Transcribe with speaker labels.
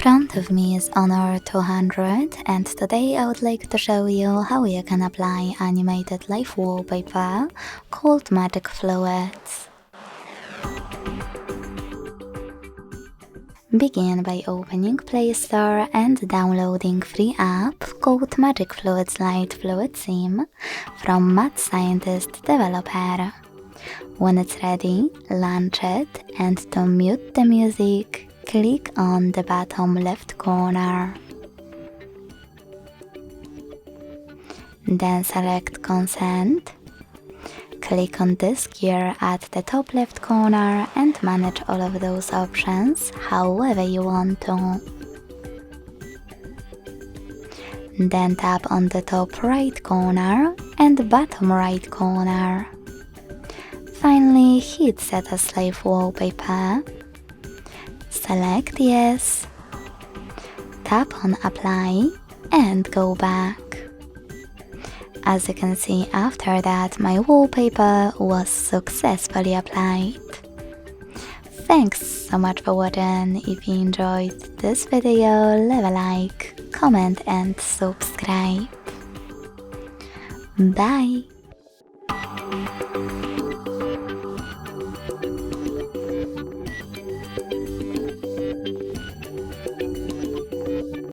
Speaker 1: front of me is Honor 200 and today I would like to show you how you can apply animated live wallpaper called Magic Fluids. Begin by opening Play Store and downloading free app called Magic Fluids Light Fluid Sim from Mad Scientist Developer. When it's ready, launch it and to mute the music, click on the bottom left corner. Then select Consent. Click on this gear at the top left corner and manage all of those options however you want to. Then tap on the top right corner and bottom right corner. Finally, hit Set as Live Wallpaper. Select Yes, tap on Apply and go back. As you can see, after that my wallpaper was successfully applied. Thanks so much for watching. If you enjoyed this video, leave a like, comment and subscribe. Bye!